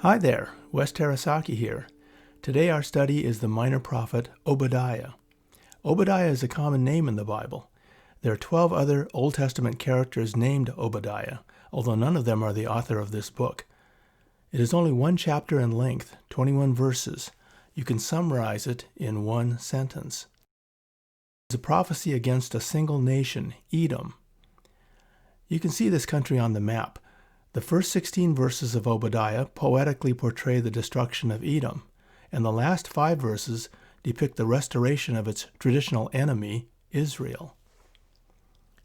Hi there, Wes Terasaki here. Today our study is the minor prophet Obadiah. Obadiah is a common name in the Bible. There are 12 other Old Testament characters named Obadiah, although none of them are the author of this book. It is only one chapter in length, 21 verses. You can summarize it in one sentence. It's a prophecy against a single nation, Edom. You can see this country on the map. The first 16 verses of Obadiah poetically portray the destruction of Edom, and the last 5 verses depict the restoration of its traditional enemy, Israel.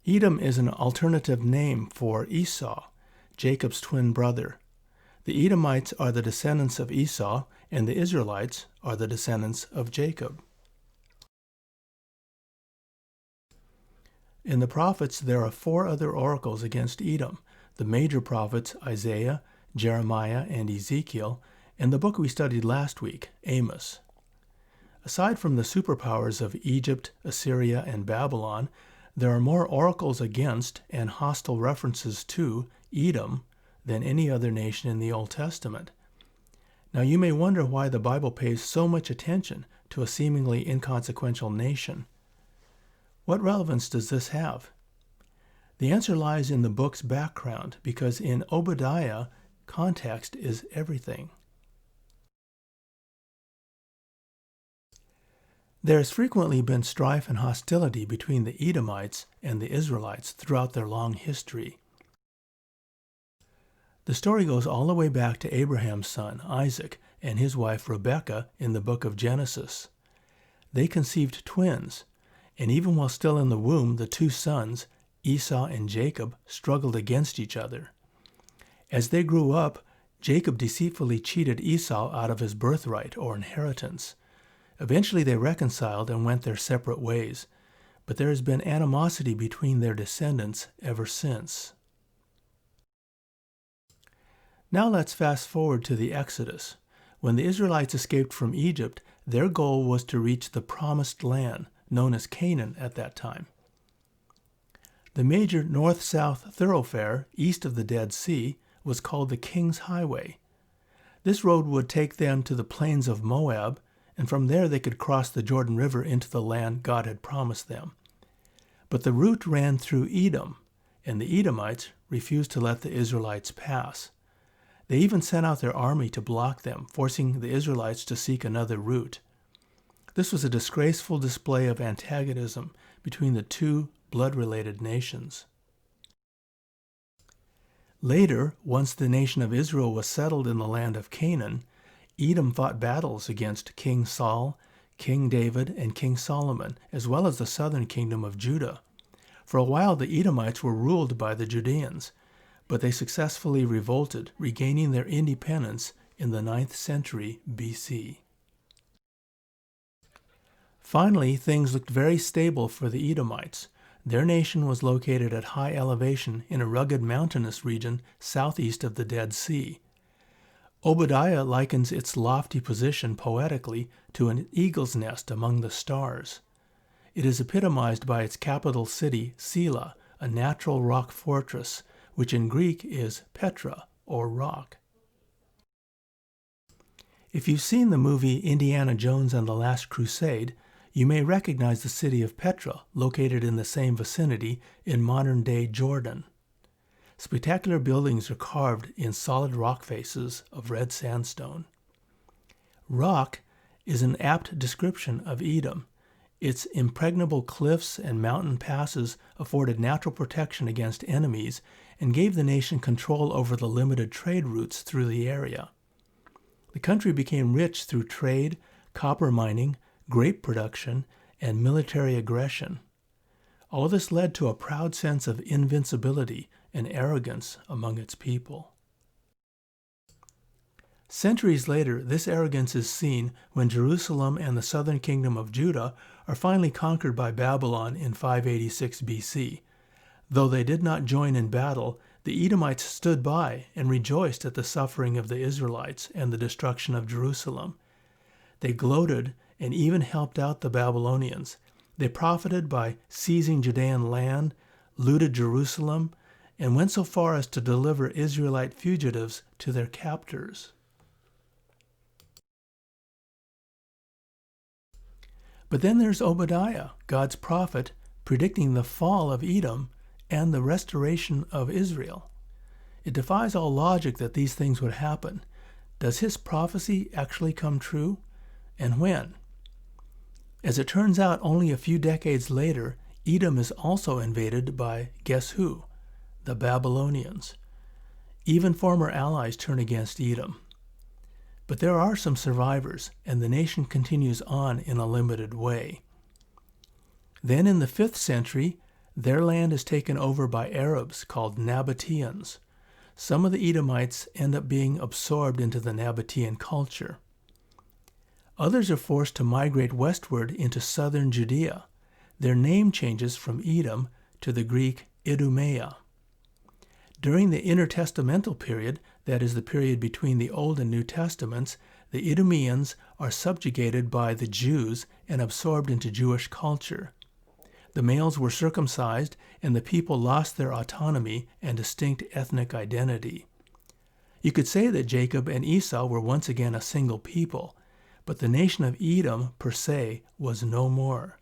Edom is an alternative name for Esau, Jacob's twin brother. The Edomites are the descendants of Esau, and the Israelites are the descendants of Jacob. In the prophets, there are 4 other oracles against Edom. The major prophets Isaiah, Jeremiah, and Ezekiel, and the book we studied last week, Amos. Aside from the superpowers of Egypt, Assyria, and Babylon, there are more oracles against and hostile references to Edom than any other nation in the Old Testament. Now you may wonder why the Bible pays so much attention to a seemingly inconsequential nation. What relevance does this have? The answer lies in the book's background, because in Obadiah, context is everything. There has frequently been strife and hostility between the Edomites and the Israelites throughout their long history. The story goes all the way back to Abraham's son, Isaac, and his wife Rebekah in the book of Genesis. They conceived twins, and even while still in the womb, the 2 sons, Esau and Jacob, struggled against each other. As they grew up, Jacob deceitfully cheated Esau out of his birthright or inheritance. Eventually they reconciled and went their separate ways, but there has been animosity between their descendants ever since. Now let's fast forward to the Exodus. When the Israelites escaped from Egypt, their goal was to reach the Promised Land, known as Canaan at that time. The major north-south thoroughfare east of the Dead Sea was called the King's Highway. This road would take them to the plains of Moab, and from there they could cross the Jordan River into the land God had promised them. But the route ran through Edom, and the Edomites refused to let the Israelites pass. They even sent out their army to block them, forcing the Israelites to seek another route. This was a disgraceful display of antagonism between the 2 blood-related nations. Later, once the nation of Israel was settled in the land of Canaan, Edom fought battles against King Saul, King David, and King Solomon, as well as the southern kingdom of Judah. For a while, the Edomites were ruled by the Judeans, but they successfully revolted, regaining their independence in the 9th century BC. Finally, things looked very stable for the Edomites. Their nation was located at high elevation in a rugged mountainous region southeast of the Dead Sea. Obadiah likens its lofty position poetically to an eagle's nest among the stars. It is epitomized by its capital city, Selah, a natural rock fortress, which in Greek is Petra, or rock. If you've seen the movie Indiana Jones and the Last Crusade, you may recognize the city of Petra, located in the same vicinity in modern-day Jordan. Spectacular buildings are carved in solid rock faces of red sandstone. Rock is an apt description of Edom. Its impregnable cliffs and mountain passes afforded natural protection against enemies and gave the nation control over the limited trade routes through the area. The country became rich through trade, copper mining, grape production, and military aggression. All this led to a proud sense of invincibility and arrogance among its people. Centuries later, this arrogance is seen when Jerusalem and the southern kingdom of Judah are finally conquered by Babylon in 586 BC. Though they did not join in battle, the Edomites stood by and rejoiced at the suffering of the Israelites and the destruction of Jerusalem. They gloated and even helped out the Babylonians. They profited by seizing Judean land, looted Jerusalem, and went so far as to deliver Israelite fugitives to their captors. But then there's Obadiah, God's prophet, predicting the fall of Edom and the restoration of Israel. It defies all logic that these things would happen. Does his prophecy actually come true? And when? As it turns out, only a few decades later, Edom is also invaded by, guess who? The Babylonians. Even former allies turn against Edom. But there are some survivors, and the nation continues on in a limited way. Then in the 5th century, their land is taken over by Arabs called Nabateans. Some of the Edomites end up being absorbed into the Nabatean culture. Others are forced to migrate westward into southern Judea. Their name changes from Edom to the Greek Idumea. During the intertestamental period, that is the period between the Old and New Testaments, the Idumeans are subjugated by the Jews and absorbed into Jewish culture. The males were circumcised, and the people lost their autonomy and distinct ethnic identity. You could say that Jacob and Esau were once again a single people, but the nation of Edom, per se, was no more.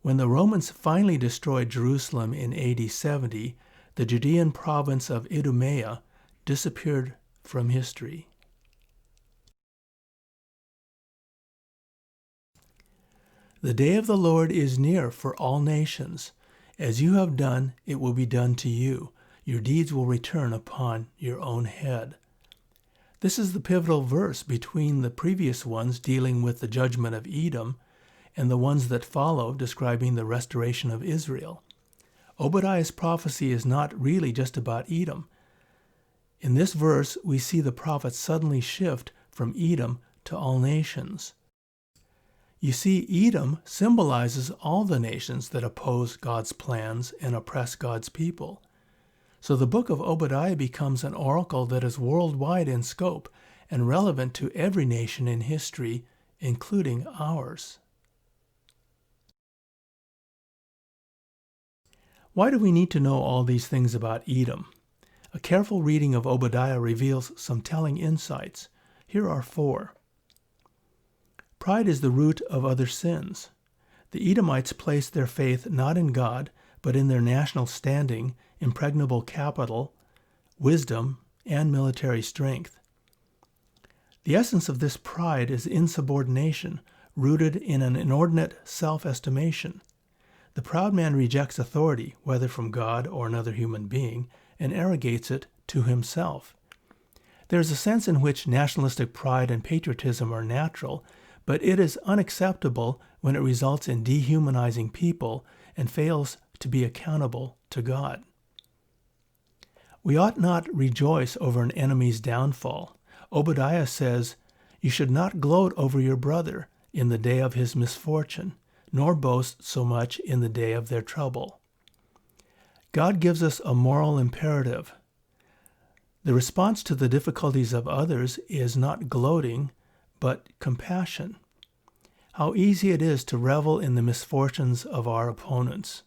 When the Romans finally destroyed Jerusalem in AD 70, the Judean province of Idumea disappeared from history. The day of the Lord is near for all nations. As you have done, it will be done to you. Your deeds will return upon your own head. This is the pivotal verse between the previous ones dealing with the judgment of Edom and the ones that follow describing the restoration of Israel. Obadiah's prophecy is not really just about Edom. In this verse, we see the prophet suddenly shift from Edom to all nations. You see, Edom symbolizes all the nations that oppose God's plans and oppress God's people. So the book of Obadiah becomes an oracle that is worldwide in scope and relevant to every nation in history, including ours. Why do we need to know all these things about Edom? A careful reading of Obadiah reveals some telling insights. Here are 4. Pride is the root of other sins. The Edomites placed their faith not in God, but in their national standing, impregnable capital, wisdom, and military strength. The essence of this pride is insubordination, rooted in an inordinate self-estimation. The proud man rejects authority, whether from God or another human being, and arrogates it to himself. There is a sense in which nationalistic pride and patriotism are natural, but it is unacceptable when it results in dehumanizing people and fails to be accountable to God. We ought not rejoice over an enemy's downfall. Obadiah says, "You should not gloat over your brother in the day of his misfortune, nor boast so much in the day of their trouble." God gives us a moral imperative. The response to the difficulties of others is not gloating, but compassion. How easy it is to revel in the misfortunes of our opponents.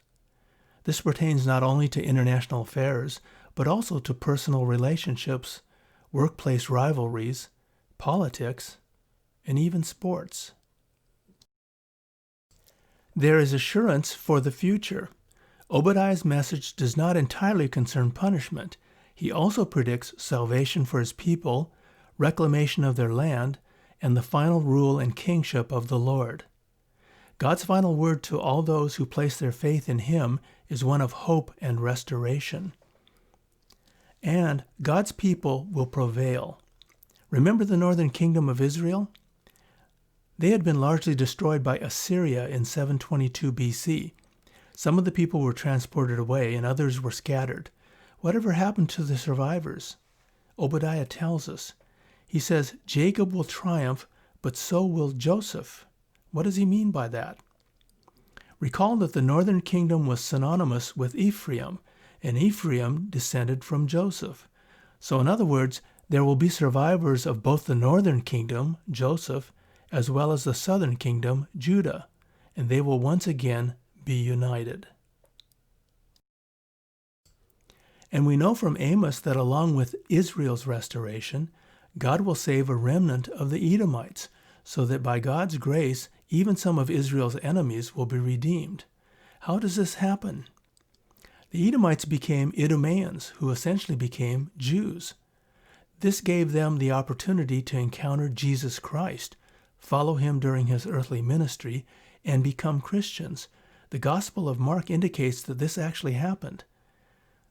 This pertains not only to international affairs, but also to personal relationships, workplace rivalries, politics, and even sports. There is assurance for the future. Obadiah's message does not entirely concern punishment. He also predicts salvation for his people, reclamation of their land, and the final rule and kingship of the Lord. God's final word to all those who place their faith in him is one of hope and restoration. And God's people will prevail. Remember the northern kingdom of Israel? They had been largely destroyed by Assyria in 722 BC. Some of the people were transported away and others were scattered. Whatever happened to the survivors? Obadiah tells us. He says, Jacob will triumph, but so will Joseph. What does he mean by that? Recall that the northern kingdom was synonymous with Ephraim, and Ephraim descended from Joseph. So in other words, there will be survivors of both the northern kingdom, Joseph, as well as the southern kingdom, Judah, and they will once again be united. And we know from Amos that along with Israel's restoration, God will save a remnant of the Edomites, so that by God's grace, even some of Israel's enemies will be redeemed. How does this happen? The Edomites became Idumeans, who essentially became Jews. This gave them the opportunity to encounter Jesus Christ, follow him during his earthly ministry, and become Christians. The Gospel of Mark indicates that this actually happened.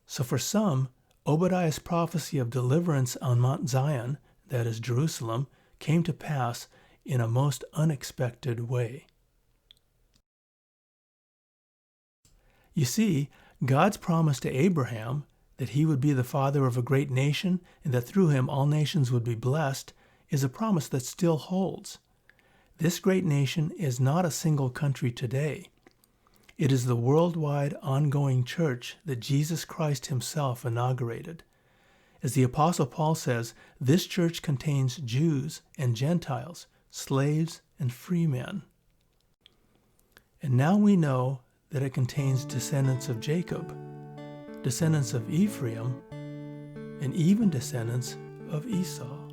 So for some, Obadiah's prophecy of deliverance on Mount Zion, that is Jerusalem, came to pass in a most unexpected way. You see, God's promise to Abraham that he would be the father of a great nation and that through him all nations would be blessed is a promise that still holds. This great nation is not a single country today. It is the worldwide ongoing church that Jesus Christ himself inaugurated. As the Apostle Paul says, this church contains Jews and Gentiles, slaves and free men. And now we know that it contains descendants of Jacob, descendants of Ephraim, and even descendants of Esau.